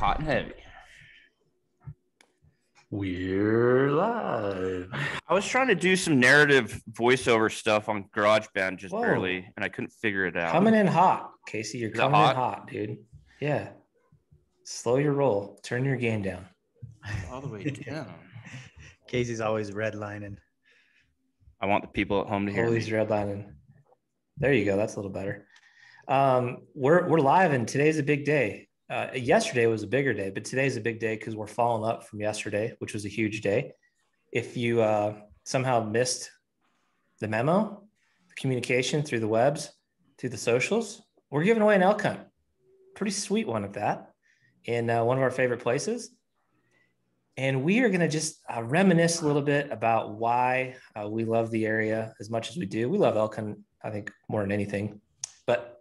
Hot and heavy. We're live. I was trying to do some narrative voiceover stuff on GarageBand just Whoa. barely, and I couldn't figure it out. Coming in hot, Casey. You're coming hot? in hot, dude. Yeah. Slow your roll. Turn your game down. All the way down. Casey's always redlining. I want the people at home to hear Always me. redlining. There you go. That's a little better. We're live, and today's a big day. Yesterday was a bigger day, but today's a big day because we're following up from yesterday, which was a huge day. If you somehow missed the memo, the communication through the webs, through the socials, we're giving away an elk hunt. Pretty sweet one at that, in one of our favorite places. And we are going to just reminisce a little bit about why we love the area as much as we do. We love elk hunting, I think, more than anything. But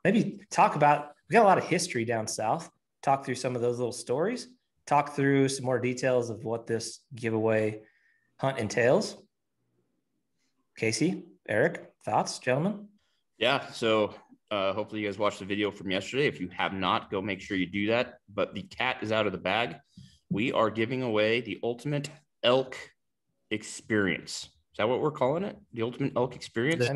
maybe talk about, we got a lot of history down south, talk through some of those little stories, talk through some more details of what this giveaway hunt entails. Casey, Eric, thoughts, gentlemen? Yeah, so hopefully you guys watched the video from yesterday. If you have not, go make sure you do that. But the cat is out of the bag. We are giving away the ultimate elk experience. Is that what we're calling it? The ultimate elk experience?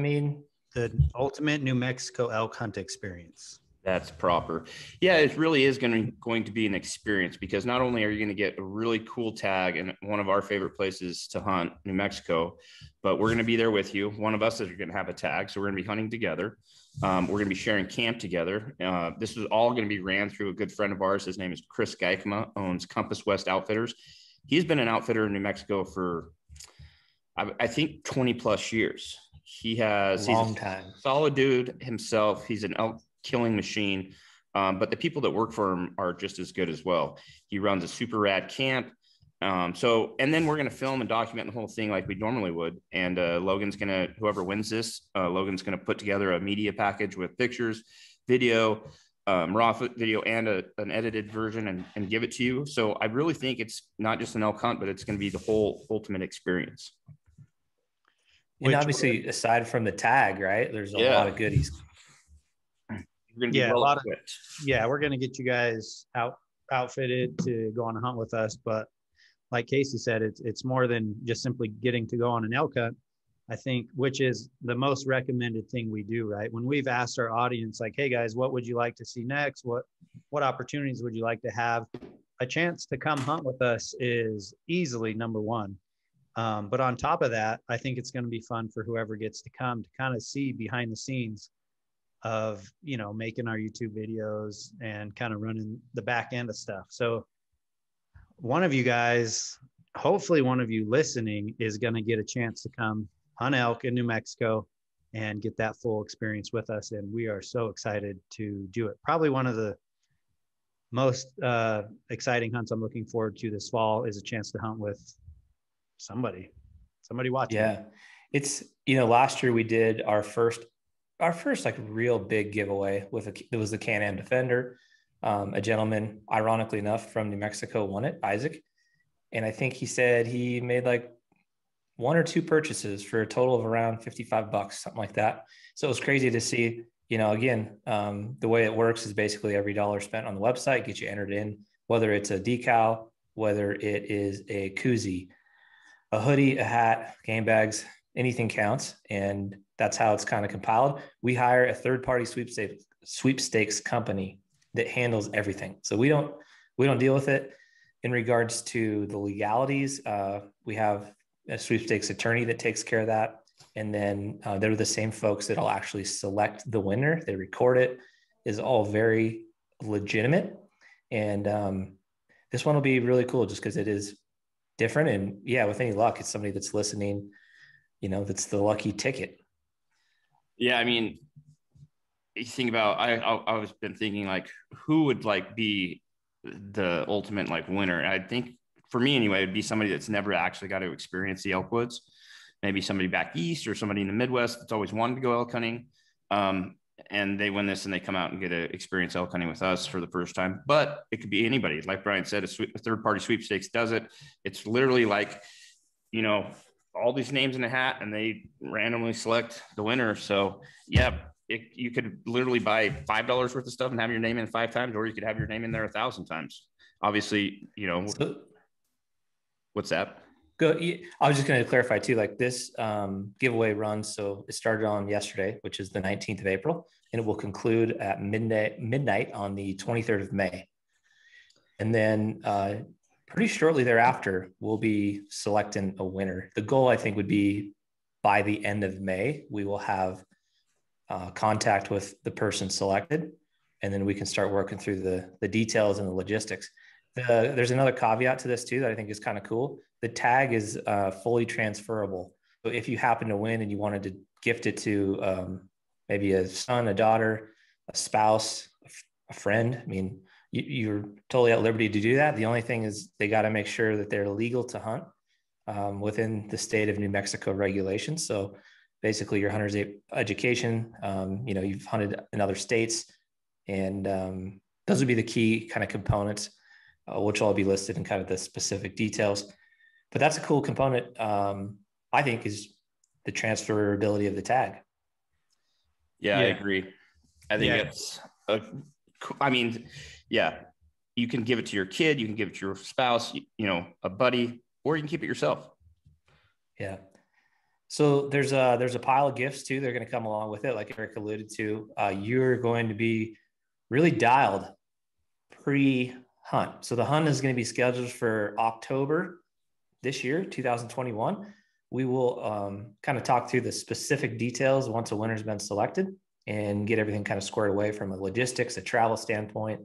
The ultimate New Mexico elk hunt experience. That's proper. Yeah, it really is going to be an experience, because not only are you going to get a really cool tag in one of our favorite places to hunt, New Mexico, but we're going to be there with you. One of us is going to have a tag, so we're going to be hunting together. We're going to be sharing camp together. This is all going to be ran through a good friend of ours. His name is Chris Geikema, owns Compass West Outfitters. He's been an outfitter in New Mexico for, I think, 20 plus years. He's a solid dude himself. He's an elk killing machine, but the people that work for him are just as good as well. He runs a super rad camp. And then we're going to film and document the whole thing like we normally would. And Logan's going to, whoever wins this, Logan's going to put together a media package with pictures, video, raw video, and an edited version and give it to you. So I really think it's not just an elk hunt, but it's going to be the whole ultimate experience. And obviously, aside from the tag, right, there's a lot of goodies. We're going to be well equipped. We're going to get you guys outfitted to go on a hunt with us. But like Casey said, it's more than just simply getting to go on an elk hunt, I think, which is the most recommended thing we do, right? When we've asked our audience, like, hey guys, what would you like to see next? What opportunities would you like to have? A chance to come hunt with us is easily number one. But on top of that, I think it's going to be fun for whoever gets to come to kind of see behind the scenes of, making our YouTube videos and kind of running the back end of stuff. So one of you guys, hopefully one of you listening, is going to get a chance to come hunt elk in New Mexico and get that full experience with us. And we are so excited to do it. Probably one of the most exciting hunts I'm looking forward to this fall is a chance to hunt with somebody watching. Yeah. It's, last year we did our first like real big giveaway it was the Can-Am Defender. A gentleman, ironically enough, from New Mexico won it, Isaac. And I think he said he made like one or two purchases for a total of around $55, something like that. So it was crazy to see, again, the way it works is basically every dollar spent on the website gets you entered in, whether it's a decal, whether it is a koozie, a hoodie, a hat, game bags, anything counts. And that's how it's kind of compiled. We hire a third-party sweepstakes company that handles everything. So we don't deal with it in regards to the legalities. We have a sweepstakes attorney that takes care of that. And then they're the same folks that'll actually select the winner. They record it. Is all very legitimate. And this one will be really cool just because it is different. And yeah, with any luck, it's somebody that's listening, that's the lucky ticket. Yeah. I mean, you think about, I've been thinking like, who would like be the ultimate like winner? I think for me anyway, it'd be somebody that's never actually got to experience the elk woods. Maybe somebody back east or somebody in the Midwest that's always wanted to go elk hunting. And they win this and they come out and get to experience elk hunting with us for the first time. But it could be anybody. Like Brian said, a third-party sweepstakes does it. It's literally like, all these names in a hat and they randomly select the winner. So yeah, you could literally buy $5 worth of stuff and have your name in 5 times, or you could have your name in there 1,000 times. Obviously, what's that? I was just going to clarify too, like this giveaway runs. So it started on yesterday, which is the 19th of April, and it will conclude at midnight on the 23rd of May. And then pretty shortly thereafter, we'll be selecting a winner. The goal, I think, would be by the end of May, we will have contact with the person selected, and then we can start working through the details and the logistics. There's another caveat to this too that I think is kind of cool. The tag is fully transferable. So if you happen to win and you wanted to gift it to maybe a son, a daughter, a spouse, a friend, I mean, you're totally at liberty to do that. The only thing is they got to make sure that they're legal to hunt within the state of New Mexico regulations. So basically your hunter's education, you've hunted in other states, and those would be the key kind of components, which will all be listed in kind of the specific details. But that's a cool component, I think, is the transferability of the tag. Yeah, I agree. I think it's, you can give it to your kid, you can give it to your spouse, a buddy, or you can keep it yourself. Yeah. So there's a pile of gifts too. They're going to come along with it. Like Eric alluded to, you're going to be really dialed pre-hunt. So the hunt is going to be scheduled for October this year, 2021. We will kind of talk through the specific details once a winner's been selected and get everything kind of squared away from a logistics, a travel standpoint,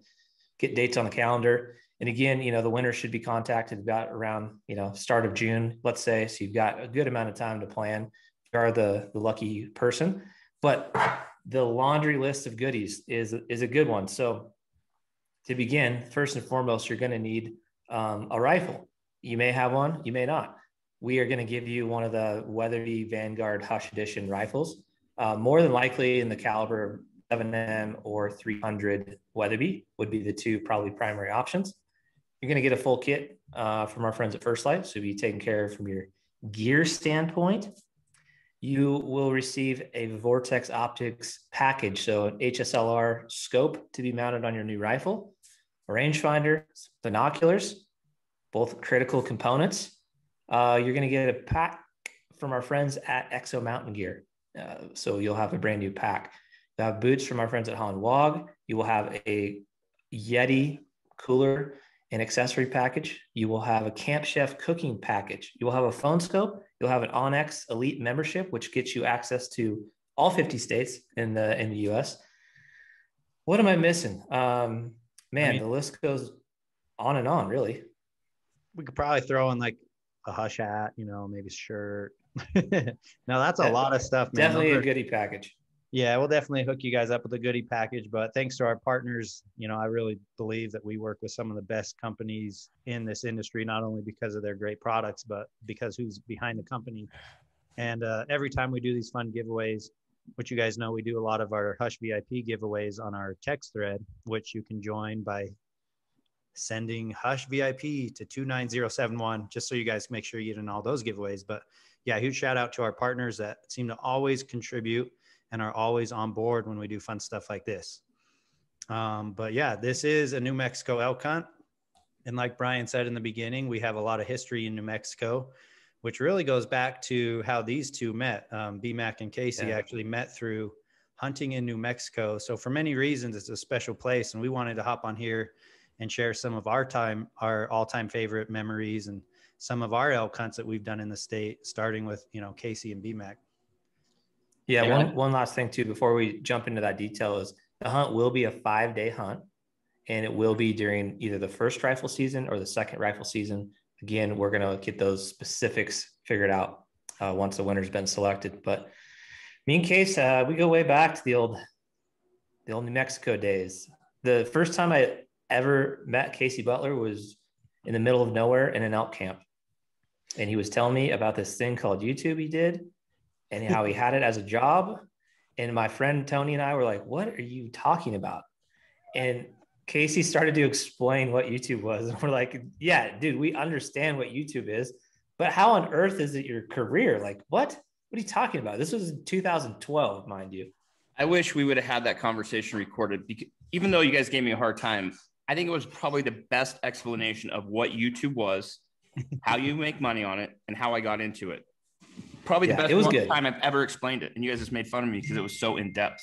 get dates on the calendar. And again, the winner should be contacted about around, start of June, let's say. So you've got a good amount of time to plan. You are the lucky person. But the laundry list of goodies is a good one. So to begin, first and foremost, you're going to need a rifle. You may have one, you may not. We are going to give you one of the Weatherby Vanguard Hush Edition rifles, more than likely in the caliber 7M or 300 Weatherby would be the two probably primary options. You're going to get a full kit from our friends at Hushlife, so you'll be taken care of from your gear standpoint. You will receive a Vortex Optics package, so an HSLR scope to be mounted on your new rifle, a rangefinder, binoculars, both critical components. You're going to get a pack from our friends at Exo Mountain Gear. So you'll have a brand new pack. You'll have boots from our friends at Holland Wog. You will have a Yeti cooler and accessory package. You will have a Camp Chef cooking package. You will have a phone scope. You'll have an Onyx Elite membership, which gets you access to all 50 states in the US. What am I missing? The list goes on and on, really. We could probably throw in like a Hush hat, maybe a shirt. No, that's a lot of stuff, man. Definitely a goodie package. Yeah, we'll definitely hook you guys up with a goodie package. But thanks to our partners, I really believe that we work with some of the best companies in this industry, not only because of their great products, but because who's behind the company. And every time we do these fun giveaways, which you guys know, we do a lot of our Hush VIP giveaways on our text thread, which you can join by sending Hush VIP to 29071, just so you guys make sure you get in all those giveaways. But yeah, huge shout out to our partners that seem to always contribute and are always on board when we do fun stuff like this. But yeah, this is a New Mexico elk hunt. And like Brian said in the beginning, we have a lot of history in New Mexico, which really goes back to how these two met. B-Mac and Casey actually met through hunting in New Mexico. So for many reasons, it's a special place. And we wanted to hop on here and share some of our all-time favorite memories and some of our elk hunts that we've done in the state, starting with, Casey and B-Mac. Yeah, one last thing too, before we jump into that detail, is the hunt will be a 5-day hunt, and it will be during either the first rifle season or the second rifle season. Again, we're going to get those specifics figured out once the winner's been selected. But me and Case, we go way back to the old New Mexico days. The first time I ever met Casey Butler was in the middle of nowhere in an elk camp. And he was telling me about this thing called YouTube he did and how he had it as a job. And my friend Tony and I were like, what are you talking about? And Casey started to explain what YouTube was. And we're like, yeah, dude, we understand what YouTube is, but how on earth is it your career? Like, what are you talking about? This was in 2012, mind you. I wish we would have had that conversation recorded because even though you guys gave me a hard time, I think it was probably the best explanation of what YouTube was, how you make money on it, and how I got into it. Probably the best it was good. time I've ever explained it. And you guys just made fun of me because it was so in depth.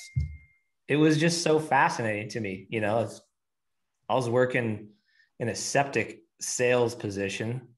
It was just so fascinating to me. You know, I was working in a septic sales position,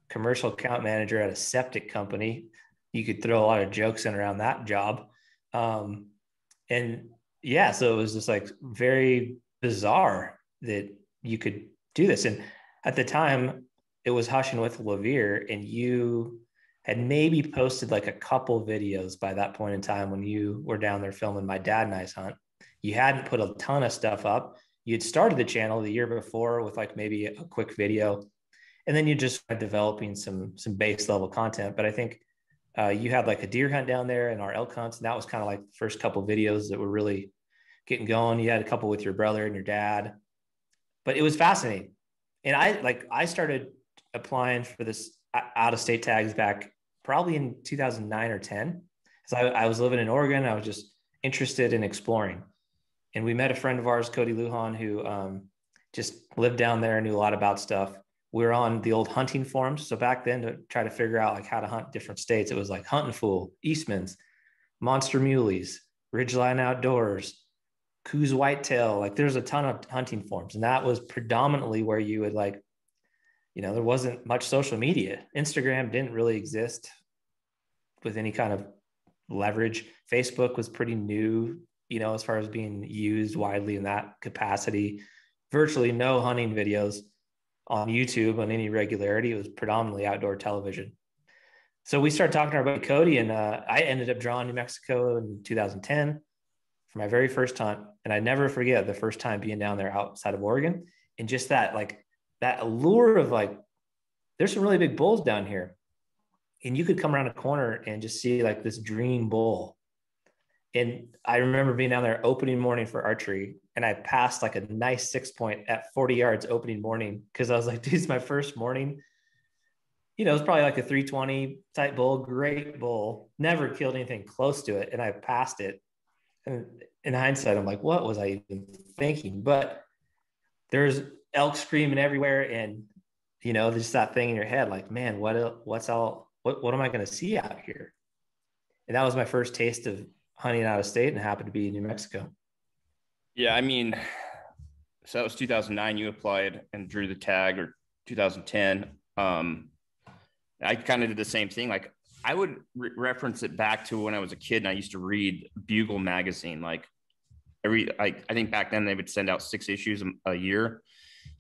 commercial account manager at a septic company. You could throw a lot of jokes in around that job. And yeah, so it was just like very bizarre that you could do this. And at the time, it was Hushing with Levere, and you had maybe posted like a couple videos by that point in time when you were down there filming my dad and I's hunt. You hadn't put a ton of stuff up. You'd started the channel the year before with like maybe a quick video, and then you just started developing some base level content. But I think you had like a deer hunt down there and our elk hunts, and that was kind of like the first couple of videos that were really getting going. You had a couple with your brother and your dad, but it was fascinating. And I started applying for this out of state tags back probably in 2009 or 10. So I was living in Oregon. I was just interested in exploring. And we met a friend of ours, Cody Lujan, who just lived down there and knew a lot about stuff. We were on the old hunting forums. So back then, to try to figure out like how to hunt different states, it was like Hunting Fool, Eastman's, Monster Muleys, Ridgeline Outdoors, Coos Whitetail. Like there's a ton of hunting forums. And that was predominantly where you would like, you know, there wasn't much social media. Instagram didn't really exist with any kind of leverage. Facebook was pretty new, you know, as far as being used widely in that capacity. Virtually no hunting videos on YouTube on any regularity. It was predominantly outdoor television. So we started talking to our buddy Cody, and I ended up drawing New Mexico in 2010 for my very first hunt. And I never forget the first time being down there outside of Oregon, and just that, like, that allure of like, there's some really big bulls down here. And you could come around a corner and just see like this dream bull. And I remember being down there opening morning for archery, and I passed like a nice 6-point at 40 yards opening morning. Cause I was like, dude, it's my first morning. You know, it's probably like a 320 type bull, great bull, never killed anything close to it. And I passed it. And in hindsight, I'm like, what was I even thinking? But there's elk screaming everywhere. And, you know, there's that thing in your head, like, man, what am I going to see out here? And that was my first taste of hunting out of state, and happened to be in New Mexico. Yeah. I mean, so that was 2009. You applied and drew the tag, or 2010. I kind of did the same thing. Like I would reference it back to when I was a kid and I used to read Bugle magazine. Like I think back then they would send out 6 issues a year.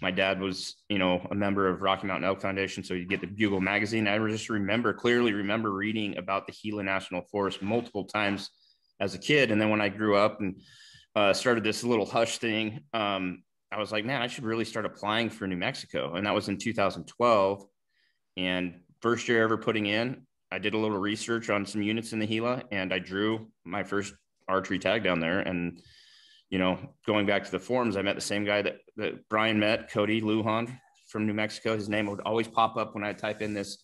My dad was, you know, a member of Rocky Mountain Elk Foundation. So you get the Bugle magazine. I just clearly remember reading about the Gila National Forest multiple times as a kid. And then when I grew up and started this little hush thing, I was like, man, I should really start applying for New Mexico. And that was in 2012. And first year ever putting in, I did a little research on some units in the Gila, and I drew my first archery tag down there. And, you know, going back to the forums, I met the same guy that Brian met, Cody Lujan from New Mexico. His name would always pop up when I type in this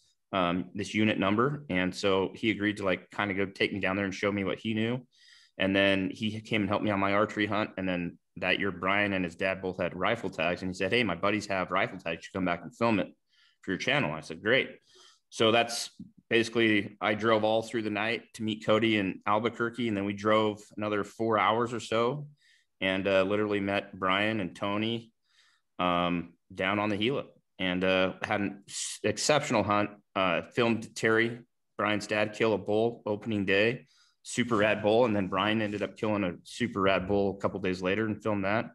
unit number. And so he agreed to like kind of go take me down there and show me what he knew. And then he came and helped me on my archery hunt. And then that year, Brian and his dad both had rifle tags. And he said, hey, my buddies have rifle tags. You should come back and film it for your channel. I said, great. So that's basically, I drove all through the night to meet Cody in Albuquerque. And then we drove another 4 hours or so and literally met Brian and Tony down on the Gila, and had an exceptional hunt. Filmed Terry, Brian's dad, kill a bull opening day, super rad bull. And then Brian ended up killing a super rad bull a couple days later and filmed that.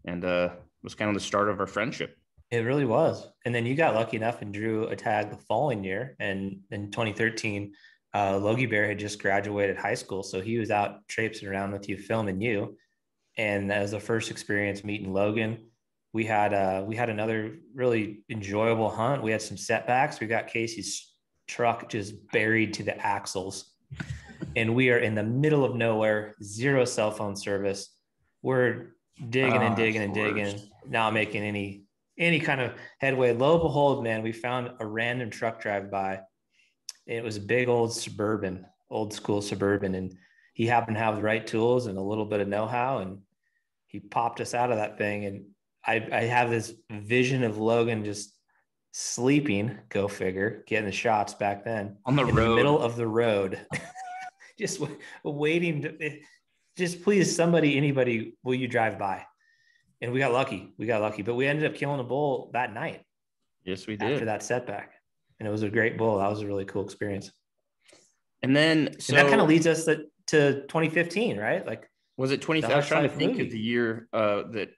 And it was kind of the start of our friendship. It really was. And then you got lucky enough and drew a tag the following year. And in 2013, Logie Bear had just graduated high school. So he was out traipsing around with you, filming you. And that was the first experience meeting Logan. We had another really enjoyable hunt. We had some setbacks. We got Casey's truck just buried to the axles. And we are in the middle of nowhere, 0 cell phone service. We're digging and digging and digging, not making any kind of headway. Lo and behold, man, we found a random truck drive by. It was a big old school Suburban. And he happened to have the right tools and a little bit of know-how, and he popped us out of that thing. And I have this vision of Logan just sleeping, go figure, getting the shots back then on the in road, the middle of the road, just waiting to, just please somebody, anybody, will you drive by? And we got lucky, but we ended up killing a bull that night. Yes, we did. After that setback. And it was a great bull. That was a really cool experience. And then, and that kind of leads us to 2015, right? Like, was it 20? I was trying to think movie. of the year that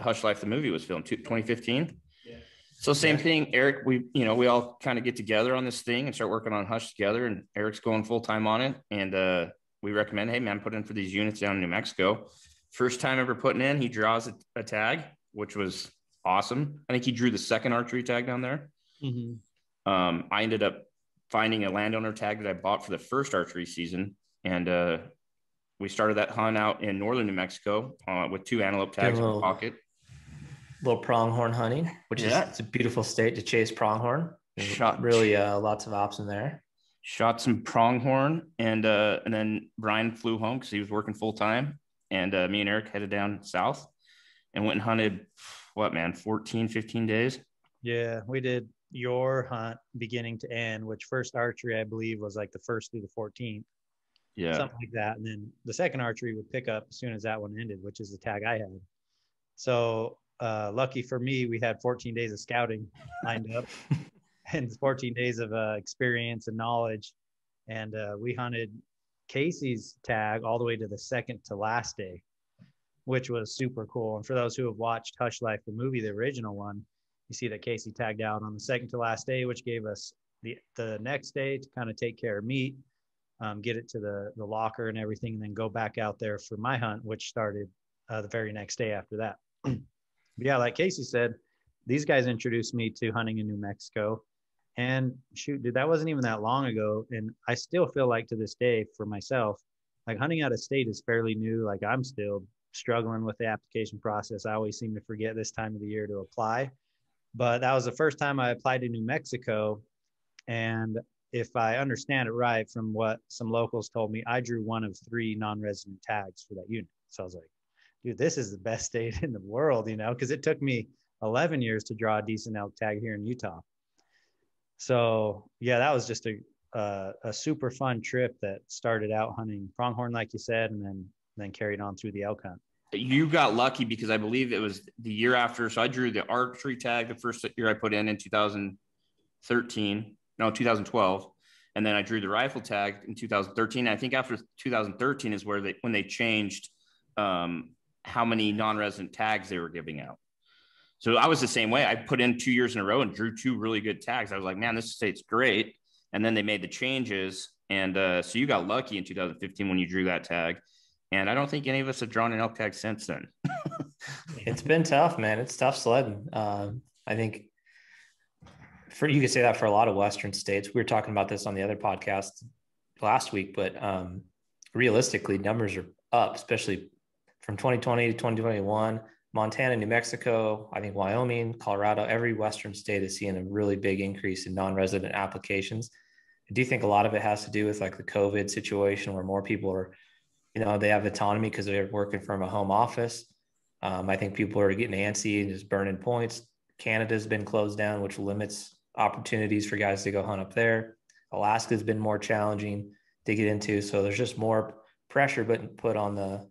Hushlife, the movie, was filmed, 2015. Yeah. So same thing, Eric, we all kind of get together on this thing and start working on Hush together, and Eric's going full time on it. And we recommend, hey man, put in for these units down in New Mexico. First time ever putting in, he draws a tag, which was awesome. I think he drew the second archery tag down there. Mm-hmm. I ended up finding a landowner tag that I bought for the first archery season. And we started that hunt out in northern New Mexico with 2 antelope tags in my pocket. Little pronghorn hunting, which is, it's a beautiful state to chase pronghorn. Really lots of options there. Shot some pronghorn, and then Brian flew home because he was working full time. And me and Eric headed down south and went and hunted, 14, 15 days? Yeah, we did your hunt beginning to end, which first archery, I believe, was like the 1st through the 14th. Yeah. Something like that. And then the second archery would pick up as soon as that one ended, which is the tag I had. So lucky for me, we had 14 days of scouting lined up and 14 days of experience and knowledge. And we hunted Casey's tag all the way to the second to last day, which was super cool. And for those who have watched Hushlife, the movie, the original one, you see that Casey tagged out on the second to last day, which gave us the next day to kind of take care of meat, get it to the locker and everything, and then go back out there for my hunt, which started the very next day after that. Yeah, like Casey said, these guys introduced me to hunting in New Mexico. And shoot, dude, that wasn't even that long ago. And I still feel like to this day for myself, like hunting out of state is fairly new. Like I'm still struggling with the application process. I always seem to forget this time of the year to apply. But that was the first time I applied to New Mexico. And if I understand it right from what some locals told me, I drew one of 3 non-resident tags for that unit. So I was like, dude, this is the best state in the world, because it took me 11 years to draw a decent elk tag here in Utah. So yeah, that was just a super fun trip that started out hunting pronghorn, like you said, and then carried on through the elk hunt. You got lucky because I believe it was the year after. So I drew the archery tag the first year I put in 2012. And then I drew the rifle tag in 2013. I think after 2013 is when they changed how many non-resident tags they were giving out. So I was the same way. I put in 2 years in a row and drew 2 really good tags. I was like, man, this state's great. And then they made the changes. And so you got lucky in 2015 when you drew that tag. And I don't think any of us have drawn an elk tag since then. It's been tough, man. It's tough sledding. I think you could say that for a lot of Western states. We were talking about this on the other podcast last week, but realistically, numbers are up, especially from 2020 to 2021. Montana, New Mexico, I think Wyoming, Colorado, every Western state is seeing a really big increase in non-resident applications. I do think a lot of it has to do with like the COVID situation where more people are, they have autonomy because they're working from a home office. I think people are getting antsy and just burning points. Canada's been closed down, which limits opportunities for guys to go hunt up there. Alaska's been more challenging to get into. So there's just more pressure put on the,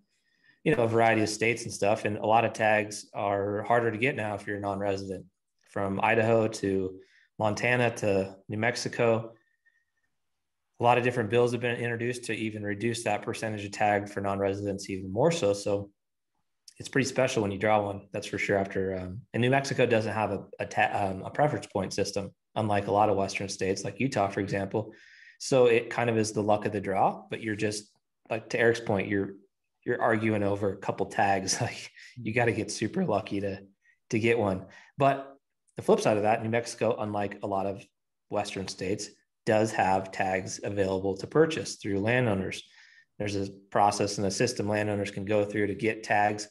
a variety of states and stuff. And a lot of tags are harder to get now if you're a non-resident. From Idaho to Montana to New Mexico, a lot of different bills have been introduced to even reduce that percentage of tag for non-residents even more so. So it's pretty special when you draw one, that's for sure. After and New Mexico doesn't have a preference point system, unlike a lot of Western states like Utah, for example. So it kind of is the luck of the draw, but you're just like, to Eric's point, you're arguing over a couple tags. Like you got to get super lucky to get one. But the flip side of that, New Mexico, unlike a lot of Western states, does have tags available to purchase through landowners. There's a process and a system landowners can go through to get tags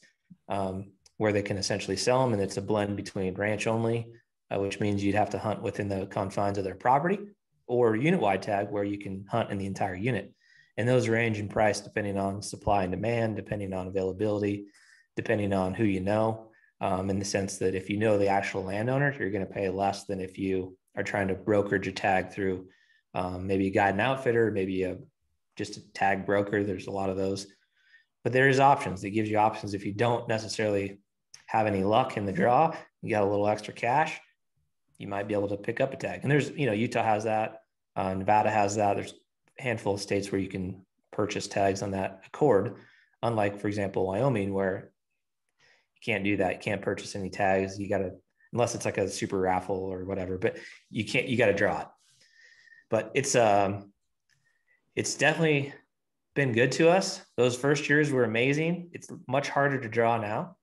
where they can essentially sell them. And it's a blend between ranch only, which means you'd have to hunt within the confines of their property, or unit-wide tag where you can hunt in the entire unit. And those range in price depending on supply and demand, depending on availability, depending on who you know, in the sense that if you know the actual landowner, you're going to pay less than if you are trying to brokerage a tag through maybe a guide and outfitter, maybe just a tag broker. There's a lot of those. But there is options. It gives you options if you don't necessarily have any luck in the draw, you got a little extra cash, you might be able to pick up a tag. And there's, Utah has that, Nevada has that. There's a handful of states where you can purchase tags on that accord. Unlike, for example, Wyoming, where you can't do that. You can't purchase any tags. You got to, unless it's like a super raffle or whatever, but you got to draw it. But it's definitely been good to us. Those first years were amazing. It's much harder to draw now.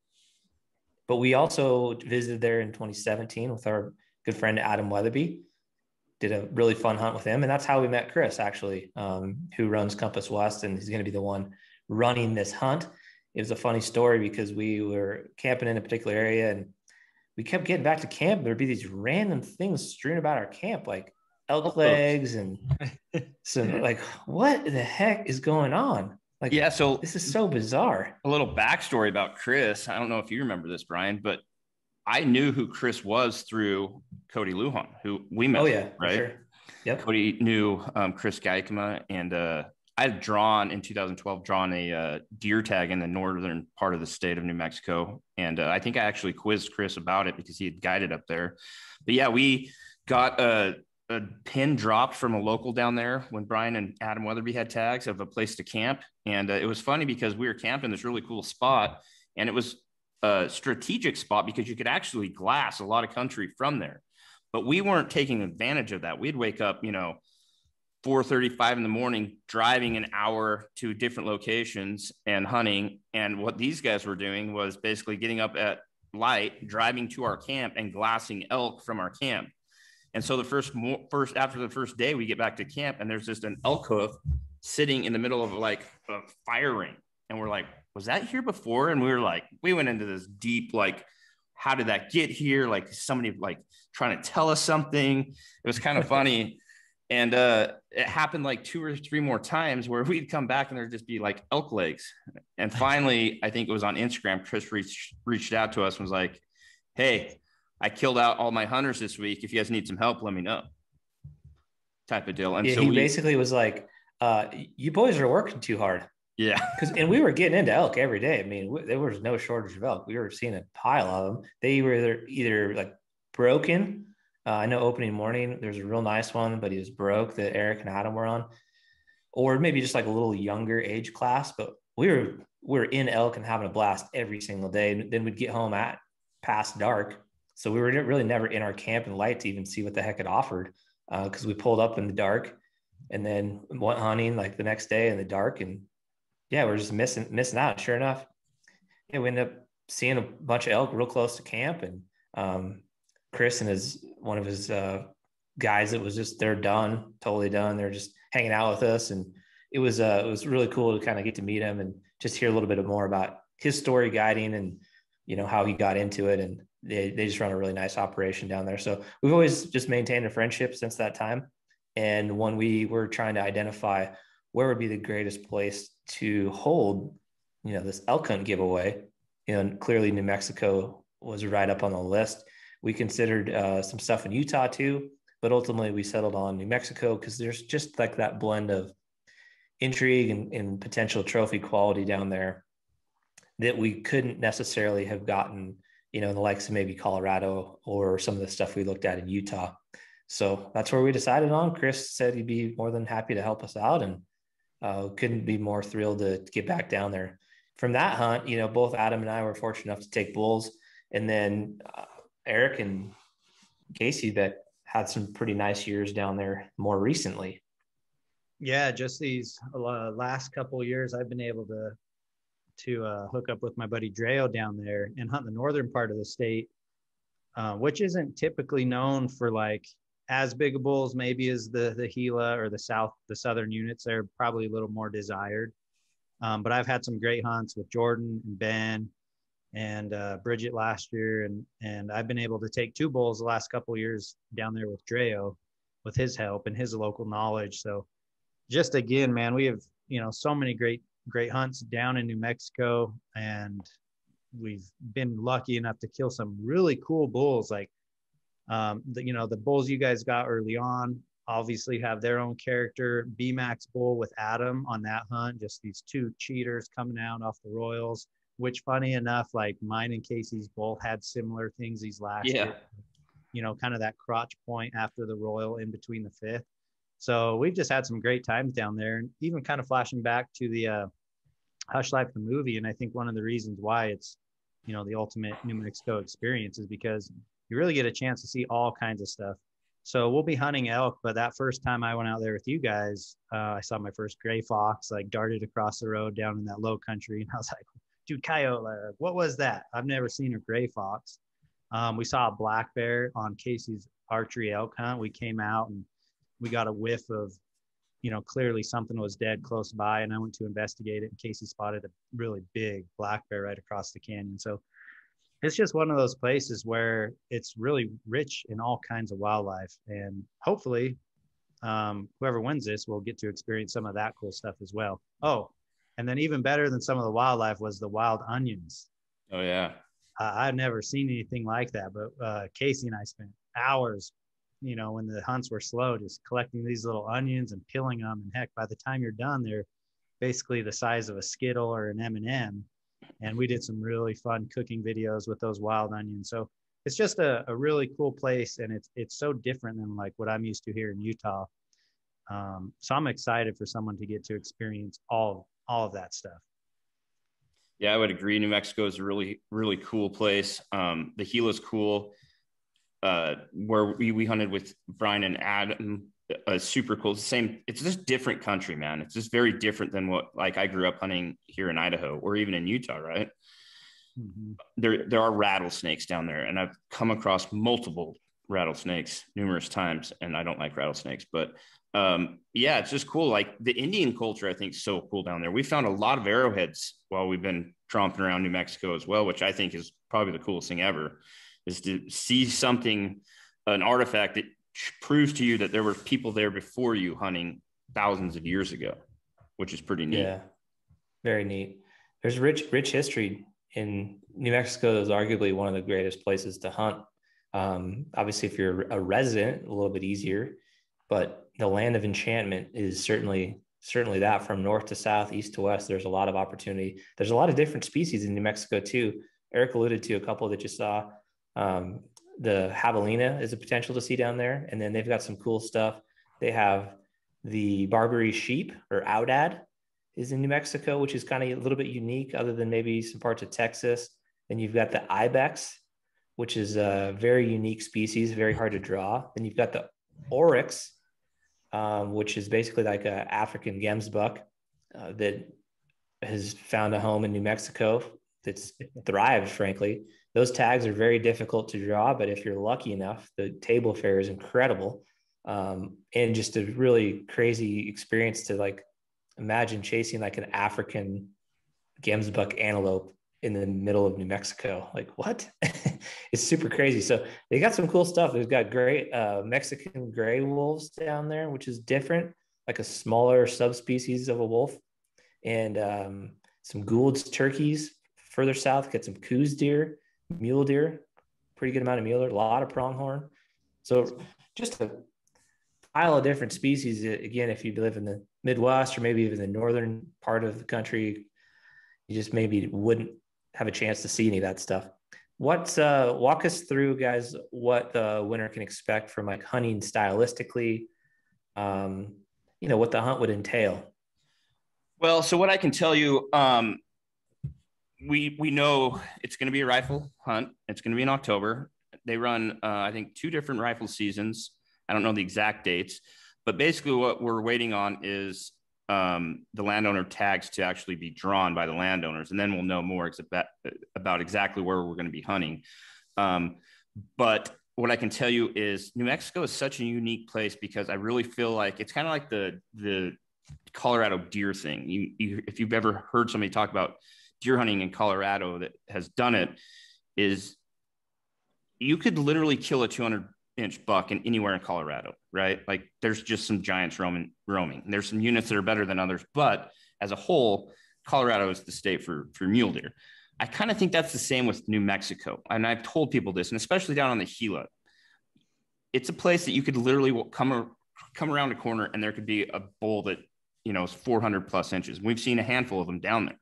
But we also visited there in 2017 with our good friend Adam Weatherby. Did a really fun hunt with him. And that's how we met Chris, actually, who runs Compass West. And he's going to be the one running this hunt. It was a funny story because we were camping in a particular area and we kept getting back to camp. There'd be these random things strewn about our camp, like elk legs and some like, what the heck is going on? Like, yeah, so this is so bizarre. A little backstory about Chris. I don't know if you remember this, Brian, but I knew who Chris was through Cody Lujan, who we met. Oh yeah, right. Sure. Yep. Cody knew Chris Geikema, and I had in 2012 a deer tag in the northern part of the state of New Mexico, and I think I actually quizzed Chris about it because he had guided up there. But yeah, we got a pin dropped from a local down there when Brian and Adam Weatherby had tags of a place to camp. And it was funny because we were camped in this really cool spot, and it was a strategic spot because you could actually glass a lot of country from there, but we weren't taking advantage of that. We'd wake up, 4:35 in the morning, driving an hour to different locations and hunting. And what these guys were doing was basically getting up at light, driving to our camp and glassing elk from our camp. And so after the first day, we get back to camp and there's just an elk hoof sitting in the middle of like a fire ring. And we're like, was that here before? And we went into this deep, like, how did that get here? Like somebody like trying to tell us something. It was kind of funny. And it happened like 2 or 3 more times where we'd come back and there'd just be like elk legs. And finally, I think it was on Instagram, Chris reached out to us and was like, hey, I killed out all my hunters this week. If you guys need some help, let me know. Type of deal. And yeah, so he basically was like, you boys are working too hard. Yeah. And we were getting into elk every day. I mean, there was no shortage of elk. We were seeing a pile of them. They were either like broken. I know opening morning, there's a real nice one, but he was broke that Eric and Adam were on, or maybe just like a little younger age class. But we were in elk and having a blast every single day. And then we'd get home at past dark. So we were really never in our camp and light to even see what the heck it offered, because we pulled up in the dark and then went hunting like the next day in the dark. And yeah, we're just missing out. Sure enough, yeah, we ended up seeing a bunch of elk real close to camp. And Chris and one of his guys that was just, they're done, totally done. They're just hanging out with us. And it was really cool to kind of get to meet him and just hear a little bit more about his story guiding and, how he got into it. And they just run a really nice operation down there. So we've always just maintained a friendship since that time. And when we were trying to identify where would be the greatest place to hold, this elk hunt giveaway, clearly New Mexico was right up on the list. We considered some stuff in Utah too, but ultimately we settled on New Mexico because there's just like that blend of intrigue and potential trophy quality down there that we couldn't necessarily have gotten, in the likes of maybe Colorado or some of the stuff we looked at in Utah. So that's where we decided on. Chris said he'd be more than happy to help us out, and couldn't be more thrilled to get back down there. From that hunt, both Adam and I were fortunate enough to take bulls, and then Eric and Casey that had some pretty nice years down there more recently. Yeah, just these last couple of years, I've been able to hook up with my buddy Dreo down there and hunt the northern part of the state, which isn't typically known for like as big a bulls maybe as the Gila or the southern units. They're probably a little more desired. But I've had some great hunts with Jordan and Ben and Bridget last year, and I've been able to take 2 bulls the last couple of years down there with Dreo, with his help and his local knowledge. So just again, man, we have, so many great hunts down in New Mexico, and we've been lucky enough to kill some really cool bulls. Like, the bulls you guys got early on obviously have their own character. B-Max bull with Adam on that hunt, just these two cheaters coming out off the Royals, which funny enough, like mine and Casey's both had similar things these last year, kind of that crotch point after the Royal in between the fifth. So we've just had some great times down there, and even kind of flashing back to the Hushlife, the movie. And I think one of the reasons why it's, the ultimate New Mexico experience is because you really get a chance to see all kinds of stuff. So we'll be hunting elk, but that first time I went out there with you guys, I saw my first gray fox, like darted across the road down in that low country. And I was like, dude, coyote, like, what was that? I've never seen a gray fox. We saw a black bear on Casey's archery elk hunt. We came out and we got a whiff of, clearly something was dead close by. And I went to investigate it, and Casey spotted a really big black bear right across the canyon. So it's just one of those places where it's really rich in all kinds of wildlife. And hopefully whoever wins this will get to experience some of that cool stuff as well. Oh, and then even better than some of the wildlife was the wild onions. Oh, yeah. I've never seen anything like that, but Casey and I spent hours, when the hunts were slow, just collecting these little onions and peeling them. And heck, by the time you're done, they're basically the size of a Skittle or an M&M. And we did some really fun cooking videos with those wild onions. So it's just a really cool place, and it's so different than like what I'm used to here in Utah. So I'm excited for someone to get to experience all of that stuff. Yeah, I would agree. New Mexico is a really, really cool place. The Gila's cool. Where we hunted with Brian and Adam, super cool. It's just different country, man. It's just very different than what, like, I grew up hunting here in Idaho or even in Utah, right? Mm-hmm. There are rattlesnakes down there, and I've come across multiple rattlesnakes numerous times, and I don't like rattlesnakes, but yeah, it's just cool. Like, the Indian culture, I think, is so cool down there. We found a lot of arrowheads while we've been tromping around New Mexico as well, which I think is probably the coolest thing ever, is to see something, an artifact that proves to you that there were people there before you hunting thousands of years ago, which is pretty neat. Yeah, very neat. There's rich history in New Mexico. Is arguably one of the greatest places to hunt. Obviously, if you're a resident, a little bit easier, but the land of enchantment is certainly that. From north to south, east to west, there's a lot of opportunity. There's a lot of different species in New Mexico too. Eric alluded to a couple that you saw. The javelina is a potential to see down there. And then they've got some cool stuff. They have the Barbary sheep, or Aoudad, is in New Mexico, which is kind of a little bit unique other than maybe some parts of Texas. Then you've got the ibex, which is a very unique species, very hard to draw. Then you've got the oryx, which is basically like an African gemsbuck that has found a home in New Mexico that's thrived, frankly. Those tags are very difficult to draw, but if you're lucky enough, the table fare is incredible. And just a really crazy experience to, like, imagine chasing like an African gemsbuck antelope in the middle of New Mexico. Like, what? It's super crazy. So they got some cool stuff. They've got great Mexican gray wolves down there, which is different, like a smaller subspecies of a wolf. And some Gould's turkeys further south. Get some Coues deer, mule deer, pretty good amount of mule deer, a lot of pronghorn. So just a pile of different species. Again, if you live in the Midwest or maybe even the northern part of the country, you just maybe wouldn't have a chance to see any of that stuff. Walk us through, guys, what the winner can expect from, like, hunting stylistically, what the hunt would entail. Well, so what I can tell you, we know it's going to be a rifle hunt. It's going to be in October. They run, I think, 2 different rifle seasons. I don't know the exact dates, but basically what we're waiting on is the landowner tags to actually be drawn by the landowners, and then we'll know more about exactly where we're going to be hunting. But what I can tell you is New Mexico is such a unique place, because I really feel like it's kind of like the Colorado deer thing. If you've ever heard somebody talk about deer hunting in Colorado that has done it, is you could literally kill a 200-inch buck anywhere in Colorado, right? Like, there's just some giants roaming. There's some units that are better than others, but as a whole, Colorado is the state for mule deer. I kind of think that's the same with New Mexico. And I've told people this, and especially down on the Gila, it's a place that you could literally come around a corner and there could be a bull that, you know, is 400 plus inches. We've seen a handful of them down there.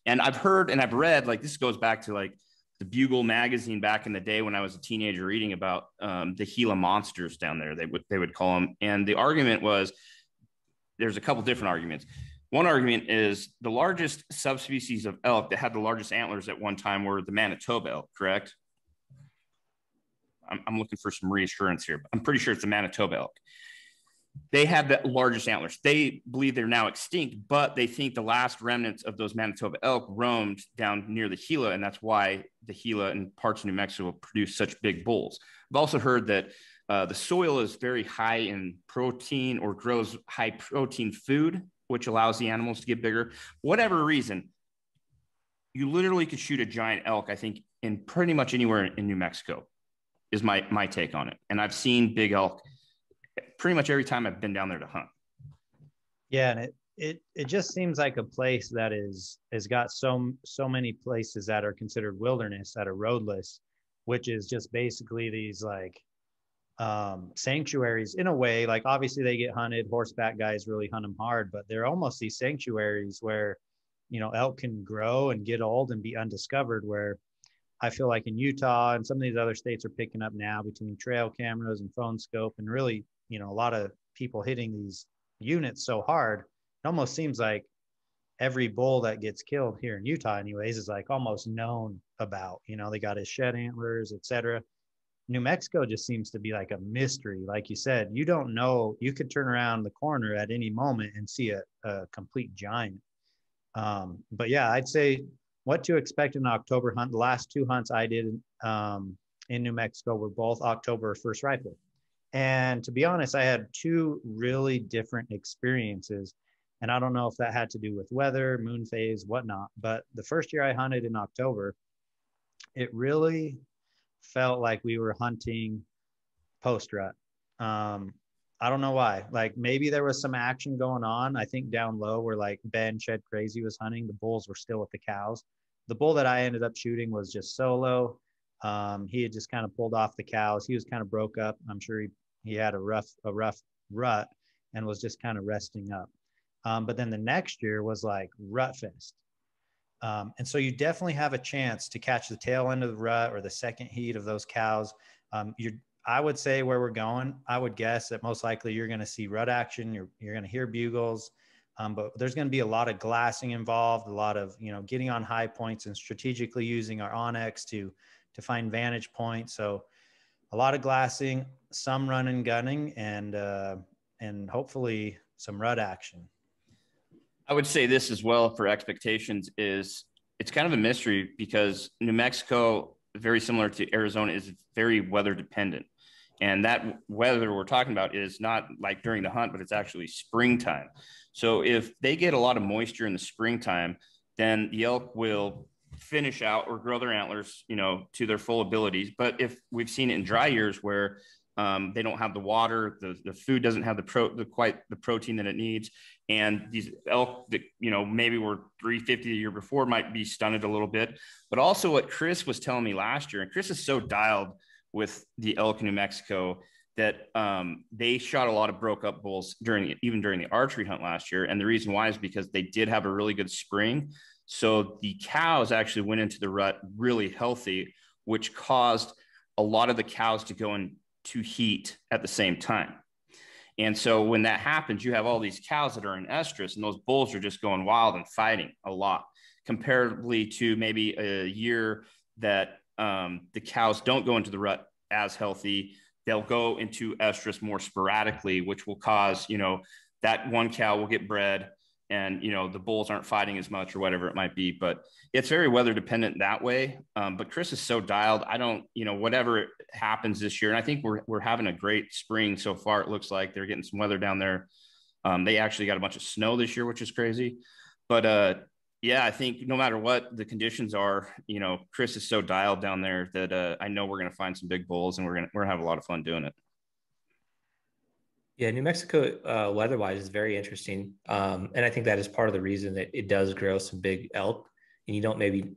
And I've heard and I've read, like, this goes back to like the Bugle magazine back in the day when I was a teenager reading about the Gila monsters down there, they would call them. And the argument was, there's a couple different arguments. One argument is the largest subspecies of elk that had the largest antlers at one time were the Manitoba elk, correct? I'm looking for some reassurance here, but I'm pretty sure it's the Manitoba elk. They have the largest antlers. They believe they're now extinct, but they think the last remnants of those Manitoba elk roamed down near the Gila, and that's why the Gila and parts of New Mexico produce such big bulls. I've also heard that the soil is very high in protein or grows high protein food, which allows the animals to get bigger. Whatever reason, you literally could shoot a giant elk, I think, in pretty much anywhere in New Mexico, is my take on it. And I've seen big elk pretty much every time I've been down there to hunt. Yeah, and it just seems like a place that has got so many places that are considered wilderness that are roadless, which is just basically these like sanctuaries in a way. Like obviously they get hunted, horseback guys really hunt them hard, but they're almost these sanctuaries where, you know, elk can grow and get old and be undiscovered, where I feel like in Utah and some of these other states are picking up now between trail cameras and phone scope, and really, you know, a lot of people hitting these units so hard. It almost seems like every bull that gets killed here in Utah anyways is like almost known about, you know, they got his shed antlers, etc. New Mexico just seems to be like a mystery. Like you said, you don't know, you could turn around the corner at any moment and see a complete giant. But yeah, I'd say what to expect in an October hunt. The last two hunts I did in New Mexico were both October first rifle. And to be honest, I had two really different experiences. And I don't know if that had to do with weather, moon phase, whatnot. But the first year I hunted in October, it really felt like we were hunting post rut. I don't know why. Like maybe there was some action going on. I think down low where like Ben Shed Crazy was hunting, the bulls were still with the cows. The bull that I ended up shooting was just solo. He had just kind of pulled off the cows. He was kind of broke up. I'm sure he had a rough rut and was just kind of resting up. But then the next year was like rut fest. And so you definitely have a chance to catch the tail end of the rut or the second heat of those cows. I would say where we're going, I would guess that most likely you're going to see rut action. You're going to hear bugles, but there's going to be a lot of glassing involved, a lot of, you know, getting on high points and strategically using our Onyx to find vantage points. So a lot of glassing, some run and gunning, and hopefully some rut action. I would say this as well for expectations is it's kind of a mystery because New Mexico, very similar to Arizona, is very weather dependent. And that weather we're talking about is not like during the hunt, but it's actually springtime. So if they get a lot of moisture in the springtime, then the elk will finish out or grow their antlers, you know, to their full abilities. But if we've seen it in dry years where they don't have the water, the food doesn't have the protein that it needs, and these elk that, you know, maybe were 350 the year before might be stunted a little bit. But also what Chris was telling me last year, and Chris is so dialed with the elk in New Mexico that they shot a lot of broke up bulls even during the archery hunt last year. And the reason why is because they did have a really good spring. So the cows actually went into the rut really healthy, which caused a lot of the cows to go into heat at the same time. And so when that happens, you have all these cows that are in estrus, and those bulls are just going wild and fighting a lot, comparatively to maybe a year that the cows don't go into the rut as healthy. They'll go into estrus more sporadically, which will cause, you know, that one cow will get bred and, you know, the bulls aren't fighting as much or whatever it might be. But it's very weather dependent that way. But Chris is so dialed. I don't, you know, whatever happens this year. And I think we're having a great spring so far. It looks like they're getting some weather down there. They actually got a bunch of snow this year, which is crazy. But yeah, I think no matter what the conditions are, you know, Chris is so dialed down there that I know we're going to find some big bulls, and we're going to have a lot of fun doing it. Yeah, New Mexico, weather-wise, is very interesting, and I think that is part of the reason that it does grow some big elk, and you don't maybe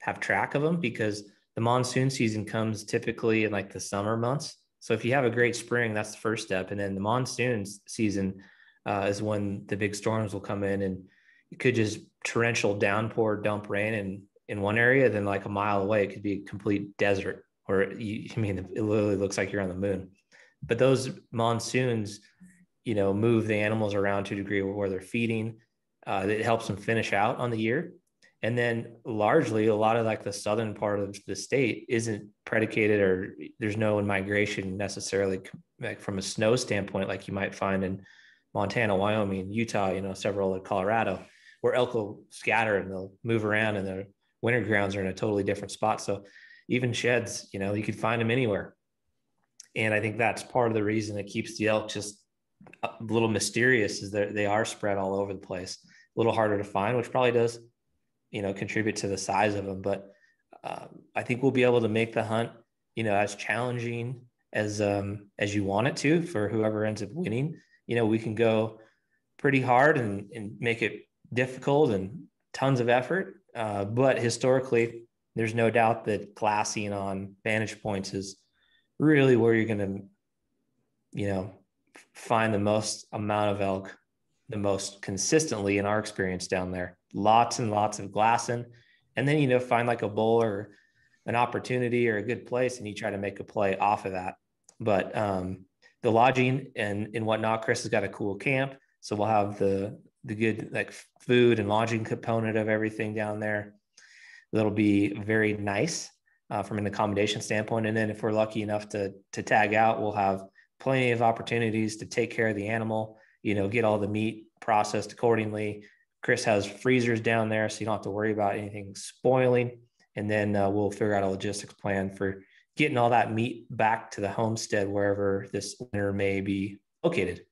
have track of them because the monsoon season comes typically in like the summer months. So if you have a great spring, that's the first step, and then the monsoon season is when the big storms will come in, and it could just torrential downpour, dump rain in one area, then like a mile away, it could be a complete desert, or I mean, it literally looks like you're on the moon. But those monsoons, move the animals around to a degree where they're feeding. It helps them finish out on the year. And then largely a lot of like the southern part of the state isn't predicated, or there's no migration necessarily like from a snow standpoint, like you might find in Montana, Wyoming, Utah, several in Colorado, where elk will scatter and they'll move around and their winter grounds are in a totally different spot. So even sheds, you could find them anywhere. And I think that's part of the reason that keeps the elk just a little mysterious, is that they are spread all over the place, a little harder to find, which probably does, contribute to the size of them. But I think we'll be able to make the hunt, as challenging as you want it to for whoever ends up winning. We can go pretty hard and make it difficult and tons of effort. But historically, there's no doubt that glassing on vantage points is really where you're going to, find the most amount of elk the most consistently in our experience down there. Lots and lots of glassing. And then, find like a bull or an opportunity or a good place, and you try to make a play off of that. But the lodging and whatnot, Chris has got a cool camp. So we'll have the good like food and lodging component of everything down there. That'll be very nice from an accommodation standpoint. And then if we're lucky enough to tag out, we'll have plenty of opportunities to take care of the animal, get all the meat processed accordingly. Chris has freezers down there, so you don't have to worry about anything spoiling. And then we'll figure out a logistics plan for getting all that meat back to the homestead, wherever this winter may be located.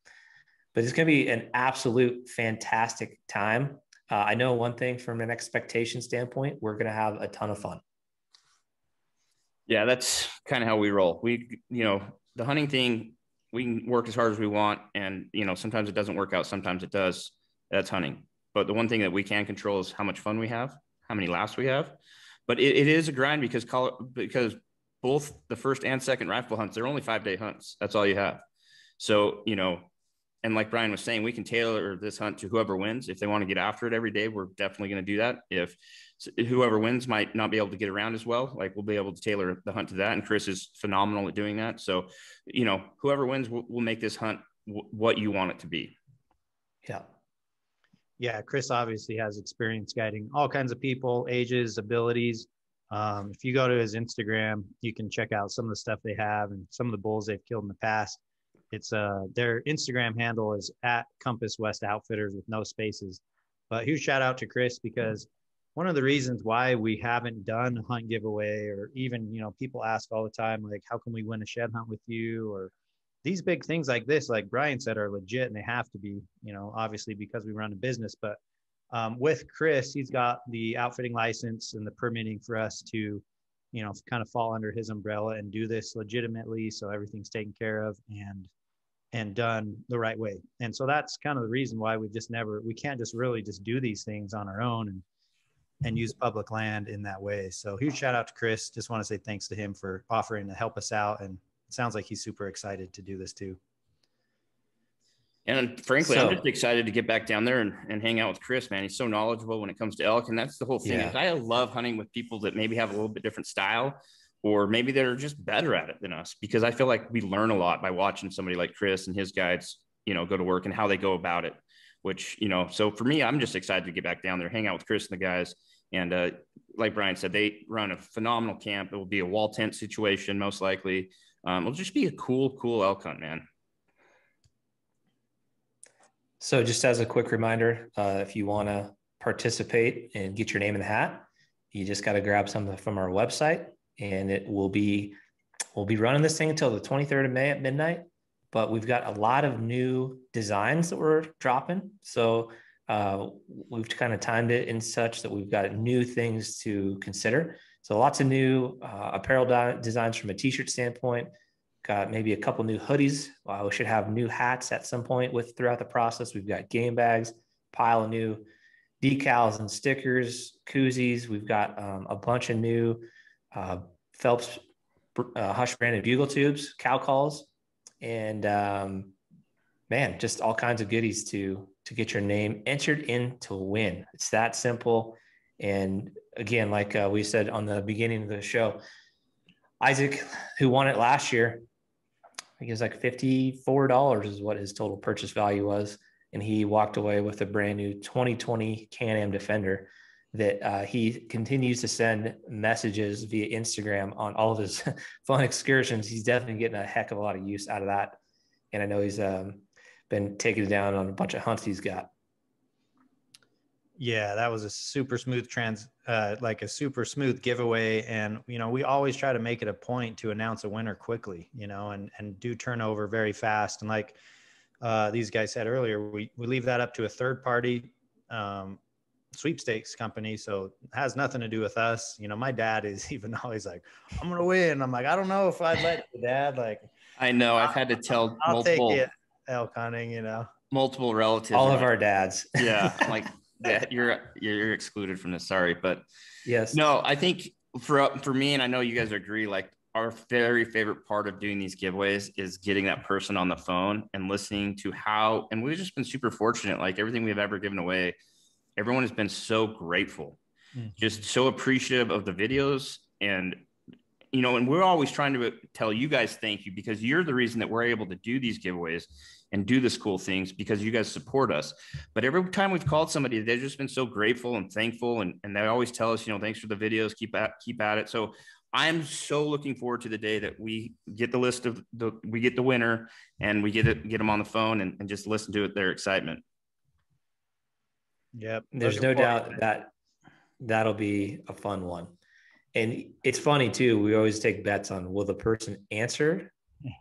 But it's going to be an absolute fantastic time. I know one thing from an expectation standpoint, we're going to have a ton of fun. Yeah, that's kind of how we roll. The hunting thing, we can work as hard as we want. And, sometimes it doesn't work out. Sometimes it does. That's hunting. But the one thing that we can control is how much fun we have, how many laughs we have. But it is a grind because both the first and second rifle hunts, they're only 5-day hunts. That's all you have. So, and like Brian was saying, we can tailor this hunt to whoever wins. If they want to get after it every day, we're definitely going to do that. If whoever wins might not be able to get around as well, like we'll be able to tailor the hunt to that. And Chris is phenomenal at doing that. So, whoever wins, we'll make this hunt what you want it to be. Yeah. Yeah. Chris obviously has experience guiding all kinds of people, ages, abilities. If you go to his Instagram, you can check out some of the stuff they have and some of the bulls they've killed in the past. It's their Instagram handle is at Compass West Outfitters with no spaces. But huge shout out to Chris, because one of the reasons why we haven't done a hunt giveaway, or even, people ask all the time, like, how can we win a shed hunt with you? Or these big things like this, like Brian said, are legit, and they have to be, obviously because we run a business. But with Chris, he's got the outfitting license and the permitting for us to, kind of fall under his umbrella and do this legitimately. So everything's taken care of and done the right way. And so that's kind of the reason why we can't just really just do these things on our own and use public land in that way. So huge shout out to Chris. Just want to say thanks to him for offering to help us out. And it sounds like he's super excited to do this too. And frankly, I'm just excited to get back down there and hang out with Chris, man. He's so knowledgeable when it comes to elk. And that's the whole thing. I love hunting with people that maybe have a little bit different style, or maybe they're just better at it than us, because I feel like we learn a lot by watching somebody like Chris and his guides, go to work and how they go about it, which, so for me, I'm just excited to get back down there, hang out with Chris and the guys. And like Brian said, they run a phenomenal camp. It will be a wall tent situation, most likely. It'll just be a cool elk hunt, man. So just as a quick reminder, if you want to participate and get your name in the hat, you just got to grab something from our website, and we'll be running this thing until the 23rd of May at midnight. But we've got a lot of new designs that we're dropping. So we've kind of timed it in such that we've got new things to consider. So lots of new apparel designs from a t-shirt standpoint, got maybe a couple new hoodies. We should have new hats at some point throughout the process. We've got game bags, pile of new decals and stickers, koozies. We've got a bunch of new Phelps Hush branded bugle tubes, cow calls, and man, just all kinds of goodies to get your name entered in to win. It's that simple. And again, like we said on the beginning of the show, Isaac, who won it last year, I think it was like $54 is what his total purchase value was. And he walked away with a brand new 2020 Can-Am Defender that he continues to send messages via Instagram on all of his fun excursions. He's definitely getting a heck of a lot of use out of that. And I know he's been taking it down on a bunch of hunts he's got. Yeah, that was a super smooth like a super smooth giveaway. And, you know, we always try to make it a point to announce a winner quickly, you know, and do turnover very fast. And like these guys said earlier, we leave that up to a third party sweepstakes company. So it has nothing to do with us. You know, my dad is even always like, I'm going to win. I'm like, I don't know if I'd let you, Dad. Like, I know I've had to tell I'll multiple take it, elk hunting, you know, multiple relatives. All of our dads. Yeah. I'm like, yeah, you're excluded from this. Sorry. But yes. No, I think for me, and I know you guys agree, like our very favorite part of doing these giveaways is getting that person on the phone and listening to how, and we've just been super fortunate. Like everything we've ever given away, everyone has been so grateful, just so appreciative of the videos. And, you know, and we're always trying to tell you guys thank you, because you're the reason that we're able to do these giveaways and do this cool things, because you guys support us. But every time we've called somebody, they've just been so grateful and thankful. And they always tell us, you know, thanks for the videos, keep at it. So I'm so looking forward to the day that we get the list of we get the winner and we get them on the phone and just listen to their excitement. Yep. There's no doubt that that'll be a fun one. And it's funny too, we always take bets on, will the person answer?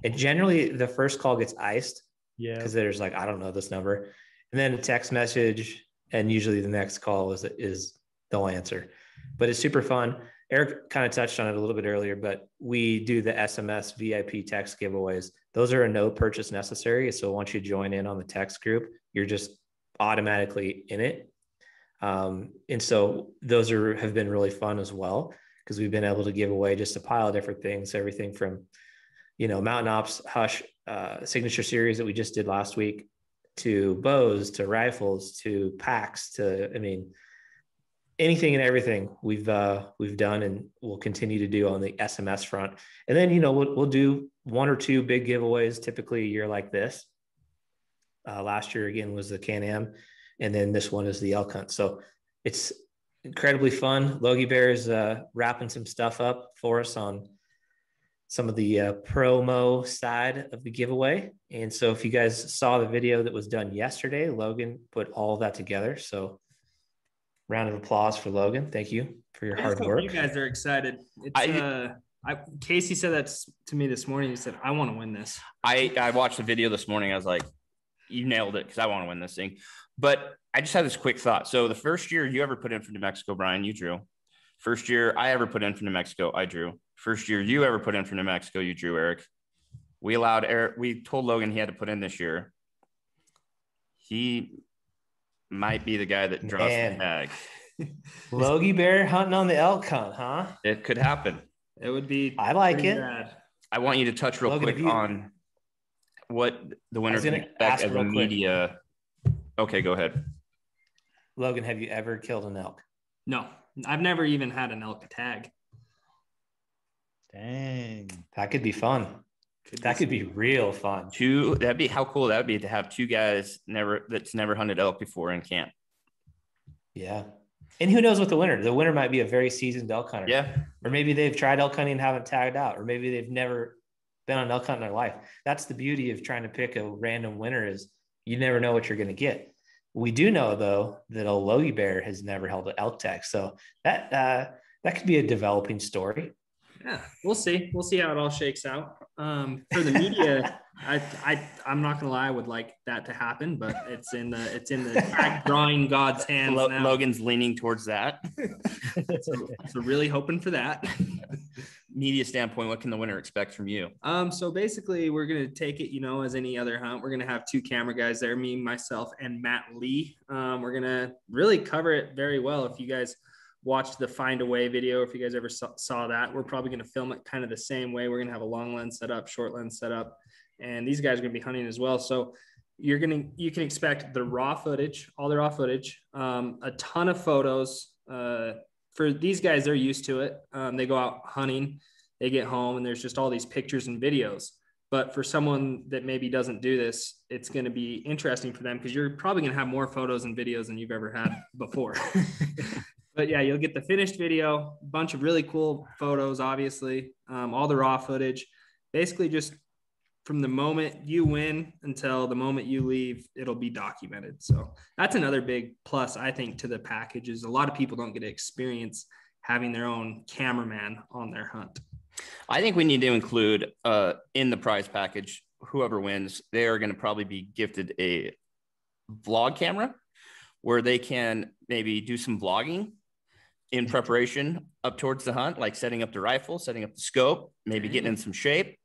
And generally the first call gets iced. Yeah. Because there's like, I don't know this number. And then a text message, and usually the next call is they'll answer. But it's super fun. Eric kind of touched on it a little bit earlier, but we do the SMS VIP text giveaways. Those are a no purchase necessary. So once you join in on the text group, you're just automatically in it. And so those have been really fun as well, because we've been able to give away just a pile of different things, everything from, you know, Mountain Ops Hush signature series that we just did last week, to bows, to rifles, to packs, to, I mean, anything and everything we've done and we'll continue to do on the SMS front. And then, you know, we'll do one or two big giveaways, typically a year like this. Last year again was the Can-Am, and then this one is the elk hunt. So it's incredibly fun. Logie Bear is wrapping some stuff up for us on some of the promo side of the giveaway. And so if you guys saw the video that was done yesterday, Logan put all of that together. So round of applause for Logan. Thank you for your hard work. You guys are excited. Casey said that to me this morning. He said, I want to win this. I watched the video this morning. I was like, you nailed it, because I want to win this thing. But I just had this quick thought. So the first year you ever put in for New Mexico, Brian, you drew. First year I ever put in for New Mexico, I drew. First year you ever put in for New Mexico, you drew, Eric. We told Logan he had to put in this year. He might be the guy that draws the tag. Logie Bear hunting on the elk hunt, huh? It could happen. It would be. I like it. Bad. I want you to touch real quick on what the winners can expect as a media. Okay, go ahead. Logan, have you ever killed an elk? No, I've never even had an elk tag. Dang. That could be fun. That could be real fun. That'd be how cool that would be to have two guys that's never hunted elk before in camp. Yeah. And who knows what the winner might be a very seasoned elk hunter. Yeah. Or maybe they've tried elk hunting and haven't tagged out, or maybe they've never been on elk hunt in their life. That's the beauty of trying to pick a random winner, is you never know what you're going to get. We do know though that old Logie Bear has never held an elk tag. So that could be a developing story. Yeah, we'll see. We'll see how it all shakes out. For the media, I'm not gonna lie, I would like that to happen, but it's in the tag drawing God's hands now. Logan's leaning towards that. so really hoping for that. media standpoint, what can the winner expect from you? So basically we're going to take it, as any other hunt. We're going to have 2 camera guys there, me, myself, and Matt Lee. We're going to really cover it very well. If you guys watched the Find a Way video, if you guys ever saw that, we're probably going to film it kind of the same way. We're going to have a long lens set up, short lens set up, and these guys are going to be hunting as well. So you can expect the raw footage, all the raw footage, a ton of photos. For these guys, they're used to it. They go out hunting, they get home, and there's just all these pictures and videos. But for someone that maybe doesn't do this, it's going to be interesting for them because you're probably going to have more photos and videos than you've ever had before. But yeah, you'll get the finished video, a bunch of really cool photos, obviously, all the raw footage, basically just from the moment you win until the moment you leave, it'll be documented. So that's another big plus, I think, to the package is a lot of people don't get to experience having their own cameraman on their hunt. I think we need to include in the prize package, whoever wins, they are going to probably be gifted a vlog camera where they can maybe do some vlogging in preparation up towards the hunt, like setting up the rifle, setting up the scope, maybe getting in some shape.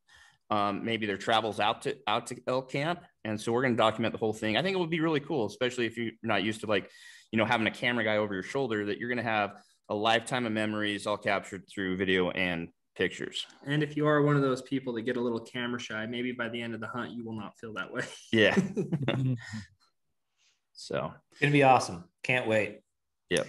Maybe their travels out to elk camp. And so we're going to document the whole thing. I think it would be really cool, especially if you're not used to having a camera guy over your shoulder, that you're going to have a lifetime of memories all captured through video and pictures. And if you are one of those people that get a little camera shy, maybe by the end of the hunt, you will not feel that way. Yeah. So it's going to be awesome. Can't wait. Yep.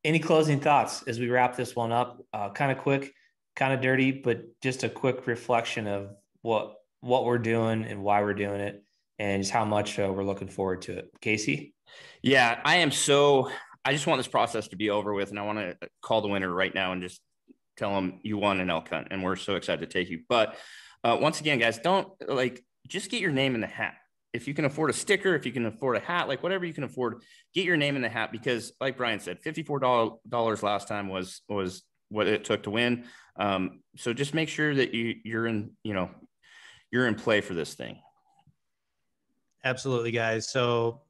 Any closing thoughts as we wrap this one up? Kind of quick, kind of dirty, but just a quick reflection of what we're doing and why we're doing it and just how much we're looking forward to it. Casey? Yeah, I just want this process to be over with, and I want to call the winner right now and just tell them you won an elk hunt, and we're so excited to take you. But once again, guys, don't just get your name in the hat. If you can afford a sticker, if you can afford a hat, whatever you can afford, get your name in the hat, because like Brian said, $54 last time was what it took to win. So just make sure that you're in play for this thing. Absolutely, guys. So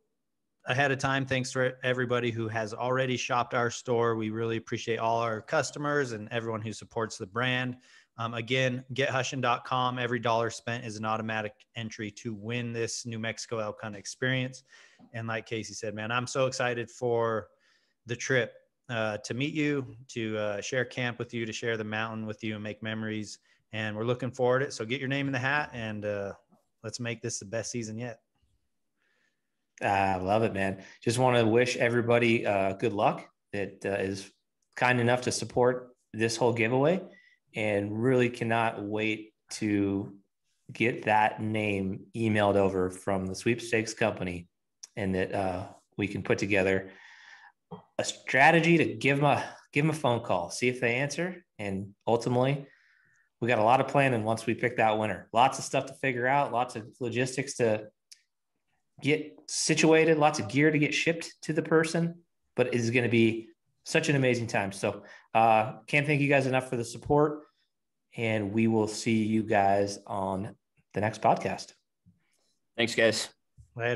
ahead of time, thanks for everybody who has already shopped our store. We really appreciate all our customers and everyone who supports the brand. Again, gethushin.com. Every dollar spent is an automatic entry to win this New Mexico elk hunt experience. And like Casey said, man, I'm so excited for the trip to meet you, to share camp with you, to share the mountain with you and make memories. And we're looking forward to it. So get your name in the hat and let's make this the best season yet. I love it, man. Just want to wish everybody good luck that is kind enough to support this whole giveaway, and really cannot wait to get that name emailed over from the sweepstakes company, and that we can put together a strategy to give them a phone call, see if they answer. And ultimately, we got a lot of planning once we pick that winner. Lots of stuff to figure out, lots of logistics to get situated, lots of gear to get shipped to the person, but it is going to be such an amazing time. So can't thank you guys enough for the support, and we will see you guys on the next podcast. Thanks, guys. Later.